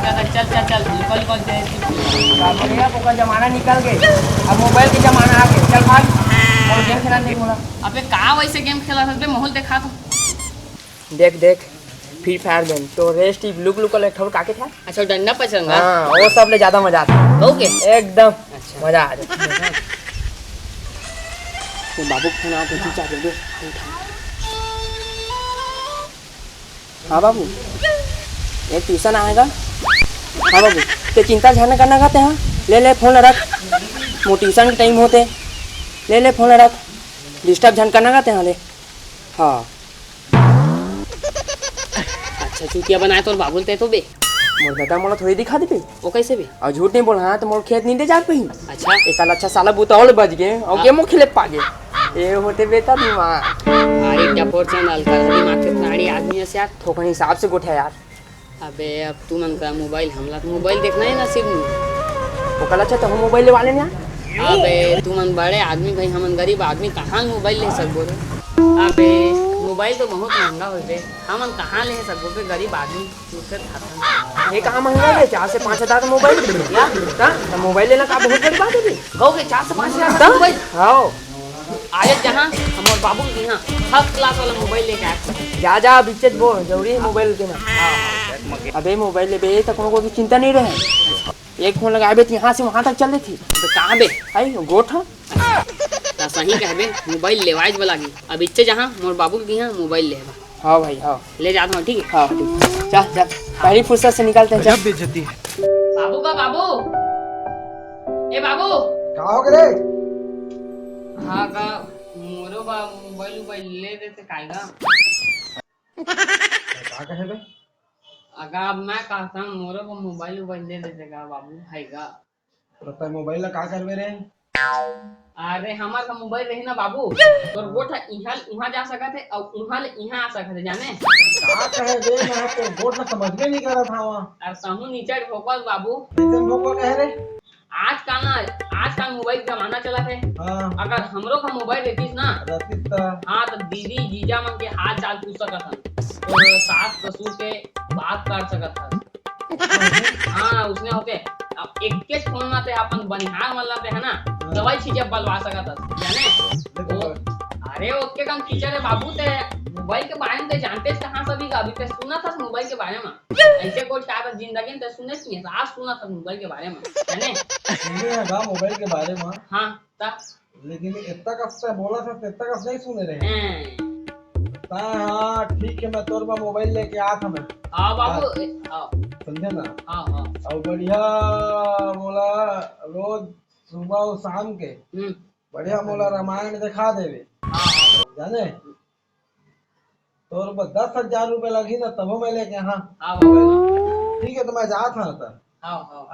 चल चल चल निकल कौन से बढ़िया का जमाना निकल गए, अब मोबाइल के जमाना आ गए। चल भाग और गेम खेला देख मोला। अबे कहाँ वैसे गेम खेला था माहौल देखा तो। देख देख फ्री फायर गेम तो रेस्ट ब्लू ब्लू कलर ठोर काके था। अच्छा डंडा पचंगा। हाँ वो सब ले ज्यादा मजा आता है। ओके एकदम अच्छा मजा आ जाता। तो बाबू फोन आ तो चीचा दे दे। हाँ बाबू एक ट्यूशन आएगा। हाँ बाबू तो चिंता झन करना खाते हैं। ले ले फोन रख, वो ट्यूशन के टाइम होते। ले ले फोन रख, डिस्टर्ब झन करना खाते हैं। ले हाँ अच्छा चूतिया बनाए तो बाबू ते तो बे मोर बेटा मोला थोड़ी दिखा दे पे। वो कैसे बे? और झूठ नहीं बोलना तो मोर खेत नहीं दे जा पही। अच्छा एक साल अच्छा साला बुतावल बज गए और गेमो खेले पागे। ये होते बेटा दिमाग अरे टपोर चैनल का दिमाग से नाड़ी आदमी है यार। थोकन हिसाब से गोठे यार। अबे अब तू मन का मोबाइल हमला तो मोबाइल देखना है ना सिर्फ। वो कल अच्छा तो हम मोबाइल ले वाले ना। अबे तू मन बड़े आदमी भाई हमन गरीब आदमी कहाँ मोबाइल ले सकबो रे? अबे मोबाइल तो बहुत महंगा हो बे, हमन कहाँ ले सकबो बे गरीब आदमी दूसरे खाता। ये कहाँ महंगा है? 4 से 5 हजार का मोबाइल या तो मोबाइल लेना का बहुत बड़ी बात है बे। कहोगे 4 से 5 हजार का मोबाइल? हाँ आए जहाँ हमारे बाबू के यहाँ फर्स्ट क्लास वाला मोबाइल लेके आए। जा जा बिचेज वो जरूरी है मोबाइल के ना। अबे मोबाइल ले बे तो कोनो की चिंता नहीं रहे। एक फोन लगाए बे यहाँ से वहाँ तक चल रही थी। तो कहाँ बे? आई गोठा तो सही कहबे मोबाइल लेवाइज वाला की अब इच्छे जहाँ मोर बाबू के यहाँ मोबाइल लेवा। हाँ भाई हाँ ले जाता हूँ ठीक है। हाँ ठीक चल चल पहली फुर्सत से निकलते हैं। जब बेइज्जती है। बाबू का बाबू ए बाबू क्या हो गए? हाँ का मोरो बा मोबाइल ले देते काएगा। क्या कहे बे? अगा अब मैं कहता हूँ मोरो को मोबाइल ले देते का बाबू हैगा। तो मोबाइल का करवे रे? अरे हमार का मोबाइल रही ना बाबू तो गोठा इहाँ उहाँ जा सकत है और उहाँ ले इहाँ आ सकत है जाने। क्या कहे बे? मैं तो बोर्ड ना समझ में नहीं कर रहा था वहाँ। और समूह नीचे फोकस बाबू कितने लोग को कह रे? आज का मोबाइल जमाना चला है। हाँ अगर हमरो का मोबाइल रहतीस ना रतीस ता हाँ तो दीदी जीजा मन के हाथ चाल पूछ सकत हन और सास ससुर के बात कर सकत हन। हाँ उसने होते अब एक के फोन में ते अपन बनिहार वाला पे है ना दवाई छींचे बलवा सकत हन जाने। तो अरे ओके कम टीचर है बाबू ते मोबाइल के बारे में ते जानते कहाँ सभी का अभी ते सुना था मोबाइल के बारे में ऐसे कोई क्या जिंदगी में ते सुने नहीं आज सुना था मोबाइल के बारे में जाने। सुने लगा मोबाइल के बारे में। हाँ ता लेकिन इतना कष्ट बोला था इतना कष्ट नहीं सुने रहे। हाँ ठीक है मैं तोर पर मोबाइल लेके आ था मैं। हाँ बाबू हाँ समझे ना? हाँ हाँ और बढ़िया मोला रोज सुबह और शाम के बढ़िया मोला रामायण दिखा देवे जाने। तोर पर 10,000 रुपए लगी ना तब मैं लेके हाँ ठीक है तो मैं जा था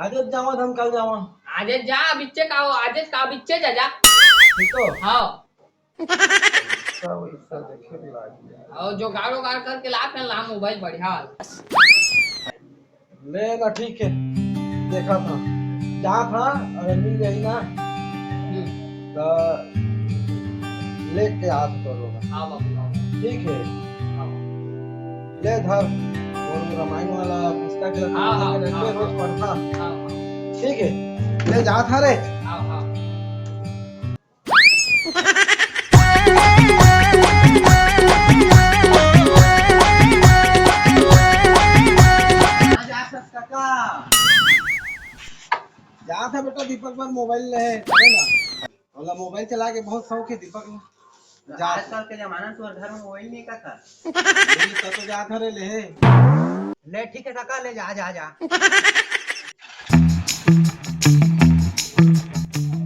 आज जावा हम कल जावा। आज जा बिच्चे का हो आज का बिच्चे जा जा ठीक हो हाँ सब इससे देखे भी लाग और जो गाड़ो गाड़ करके ला फिर ला मोबाइल बढ़िया ले ना ठीक है देखा था जा था और मिल गई ना तो लेके आ तो लोग हाँ बाबू ठीक है ले धर और रामायण वाला पुस्तक रोज पढ़ता ठीक है ले जा था रे। जा था बेटा दीपक पर मोबाइल है ना वाला मोबाइल चला के बहुत शौक है दीपक में। जा आजकल के जमाना तो घर में मोबाइल नहीं काका। तो जा था रे ले ठीक है काका ले जा जा जा।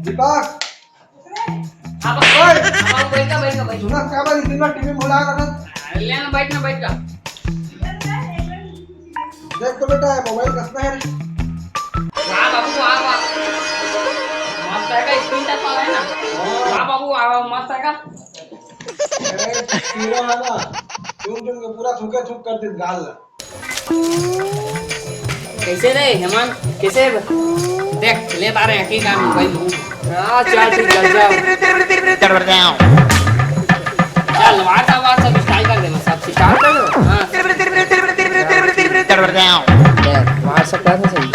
दीपक हाँ बाबू बैठ सुना क्या बात दिन में टीवी बोला कर ले ना बैठ का देख तो बेटा मोबाइल कसना है रे। हाँ बाबू वाह मस्त है का स्क्रीन टच वाला है ना। हाँ बाबू वाह मस्त है का पूरा है ना चुन के पूरा थूके थूक कर दे गाल। कैसे रे हेमंत कैसे देख ले पा रहे हैं की का मोबाइल हाँ चल ठीक चल जाओ चल वाट सब स्टाइल कर देना सब स्टार्ट कर दो। हाँ वहाँ सकता था सही।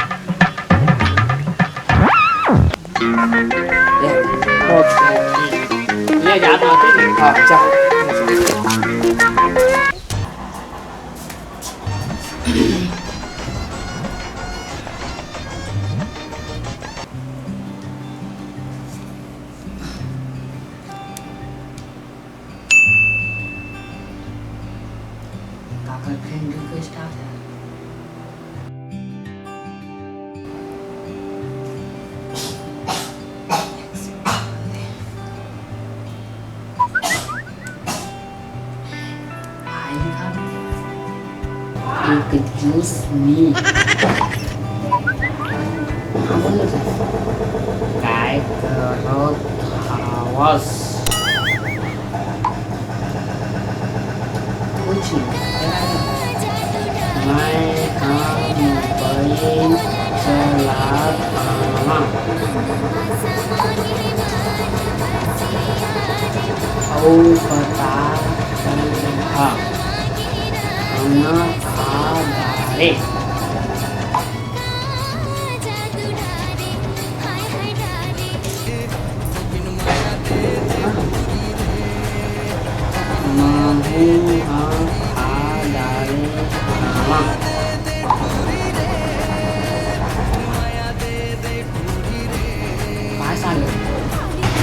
ले जाता हूँ। हाँ अच्छा। गर्लफ्रेंड रिक्वेस्ट आ गया। एक जूस मी काय करत हवस? कुछ मैं मोबाइल चलात हूँ और पता चला खाना खा डाले।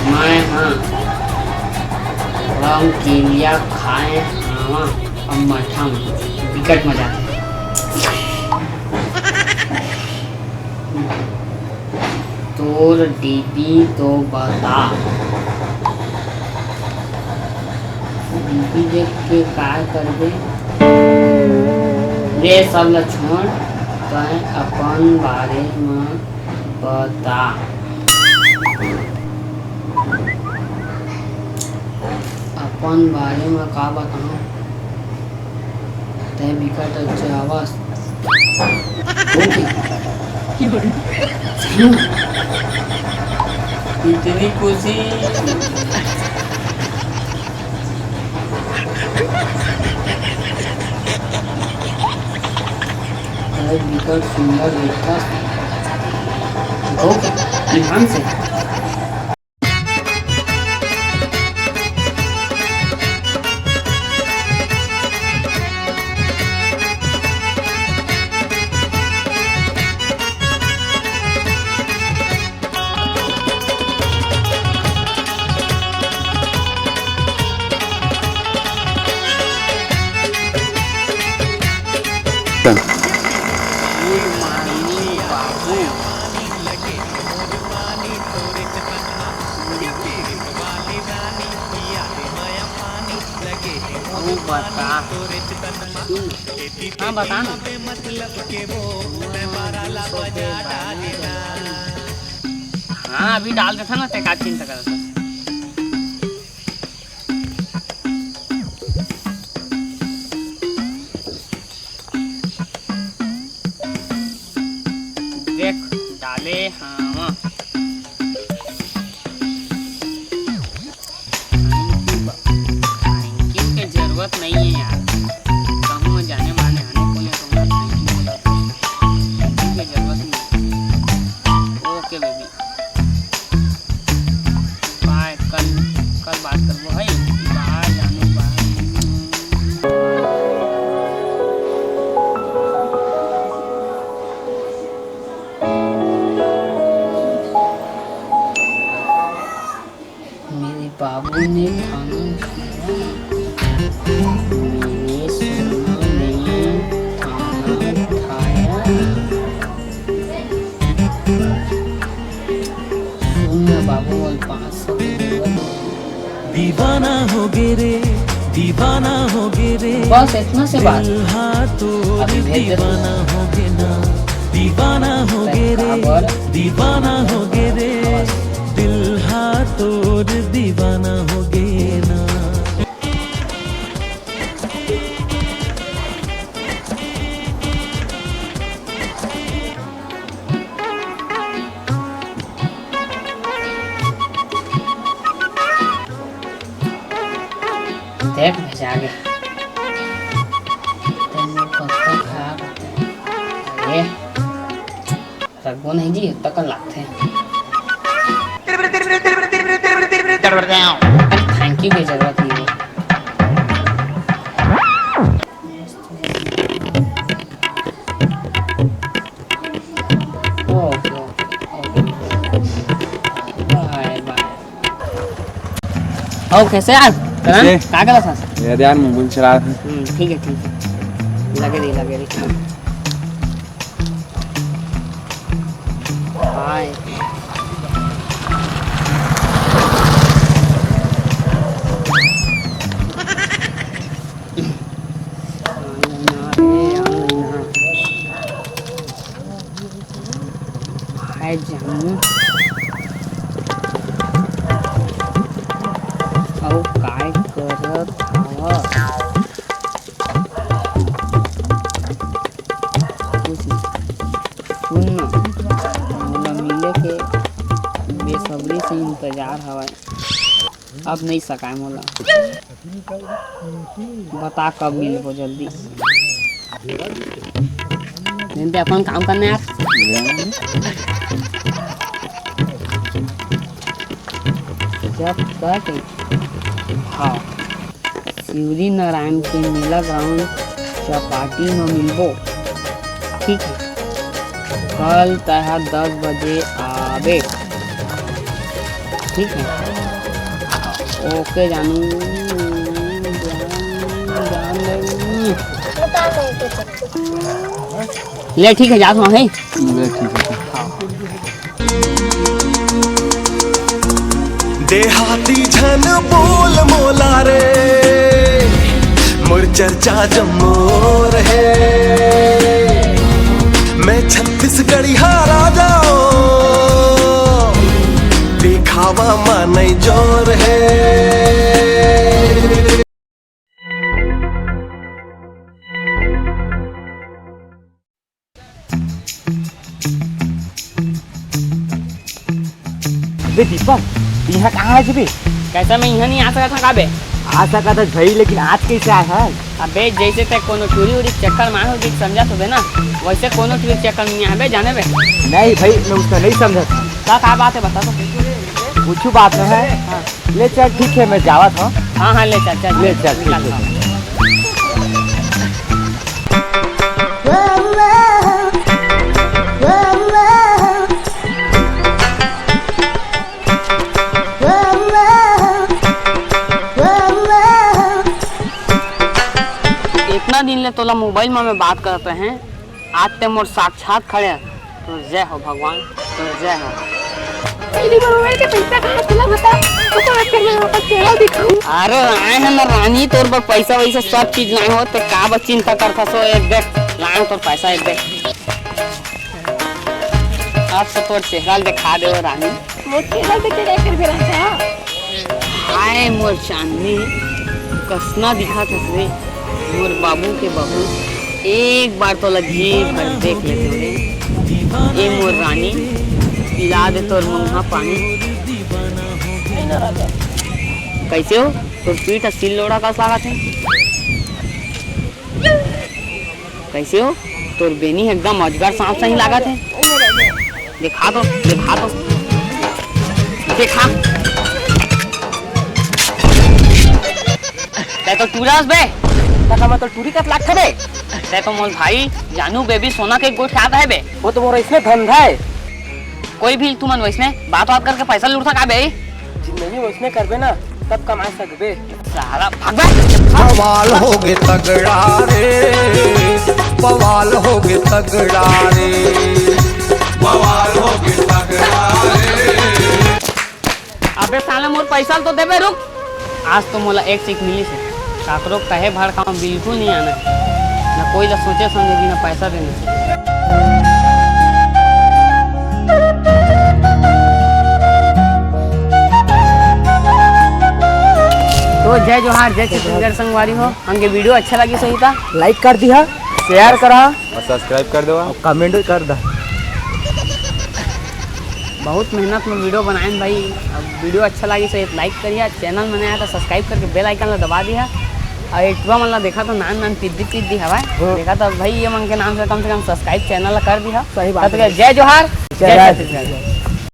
मैं हाँ रंग केलिया खाए हवा अब मठा विकट मजा तोर डीपी तो बता। डीपी देख के काय करबे रे सब ल छोड़ तय अपन बारे में बता। अपन बारे में का बताऊं? तय विकट अच्छे आवाज इतनी खुशी विकट सुंदर देखा ध्यान से। बता हाँ बता ना। हाँ अभी डाल देता ना तेका चिंता करता। देख डाले हाँ जरूरत नहीं है यार। कहूँ जाने माने आने को या तो जरूरत नहीं। Okay baby bye. कल बात करबो है। बाय जानू बाय। मेरे बाबू ने खाना मैंने सुना नहीं खाना खाया। सुन बाबू और 500 दीवाना हो गे रे दीवाना हो गे रे बस इतना से बात। अभी दीवाना हो गे ना दीवाना हो गे रे दीवाना हो गे रे दिल हाथोर दीवाना हो गे ना। देख भेजा गया तेन पत्ता खा अरे रखबो नहीं जी तक लागथे। थैंक यू के जरूरत नहीं है। Okay bye bye. ओ कैसे यार करण क्या कर रहा था? यार मोबाइल चला रहा था। ठीक है लगे रही हाय हाय जानू औ काय करत हवा सुन मोला मिले के बेसब्री से इंतजार हवा। अब नहीं सकाए मोला बता कब मिलबो जल्दी। जिनते अपन काम करने यार जब तक हाँ शिवरी नारायण के मेला ग्राउंड चौपाटी में मिलबो ठीक है। कल तह 10 बजे आवे ठीक है। ओके जानू जान ले ठीक है जात हूँ है देहाती झन बोल मोला रे मोर चर्चा जमोर है। मैं छत्तीसगढ़ी हारा जाओ दिखावा माने जोर है। बे दीपक यहाँ कहाँ है बे? कैसा मैं यहाँ नहीं आ सका था का बे? आ सका था भाई लेकिन आज कैसे आया है? अबे जैसे ते कोनो टूरी उरी चक्कर मारो कि समझा तो बे ना वैसे कोनो टूरी चक्कर नहीं है बे जाने बे। नहीं भाई मैं उसका नहीं समझा था। क्या बात है बता तो। कुछ बात न है। हाँ। ले चल ठीक है मैं जावा था। हाँ ले चल ले चल ठीक है। इतना दिन ले तोला मोबाइल में मैं बात करते हैं आज ते मोर साक्षात खड़े तो जय हो भगवान तो जय हो। अरे आए हैं ना रानी तोर पर पैसा वैसा सब चीज लाए हो तो का बस चिंता करता सो एक देख लाए तोर पैसा एक देख। अब से तोर चेहरा दिखा दे रानी। हाय मोर चांदनी कसना दिखा थे मोर बाबू के बहू एक बार तो लगी भर देख लेते रे। ए मोर रानी पिला दे तोर मुँहा पानी। कैसे हो तोर पीठ सिल लोड़ा का लागत है? कैसे हो तोर बेनी एकदम अजगर सांप सही लागत है? दिखा दो दिखा दो दिखा। तो टूरास बे तका मैं तो टूरी का लाख बे। ते तो मोर भाई जानू बेबी सोना के गोट खाता है बे। वो तो मोर इसमें धंधा है। कोई भी तुमन वैसने बात करके पैसा लूटता का बे? जिंदगी में उसने करबे ना तब कमा सकबे। सारा भाग बे। बवाल होगे तगड़ा रे बवाल होगे तगड़ा रे बवाल होगे तगड़ा रे। अबे साला मोर पैसा तो देबे रुक। आज तो मोला एक सीख मिली से काकरो कहे भड़काऊ बिल्कुल नहीं आना ना कोई ला सोचे समझे कि ना पैसा देना। तो जय जोहार जय छत्तीसगढ़ संगवारी हो हमके वीडियो अच्छा लगी सही था लाइक कर दिया शेयर करा और सब्सक्राइब कर दो और कमेंट कर दा। बहुत मेहनत में वीडियो बनाए भाई। अब वीडियो अच्छा लगी सही लाइक करिए चैनल में नया तो सब्सक्राइब करके बेल आइकन ला दबा दिया और यूट्यूब मतलब देखा तो नान पिद्दी हवा देखा तो भाई ये मन के नाम से कम सब्सक्राइब चैनल कर दिया। सही बात जय जोहार जय छत्तीसगढ़।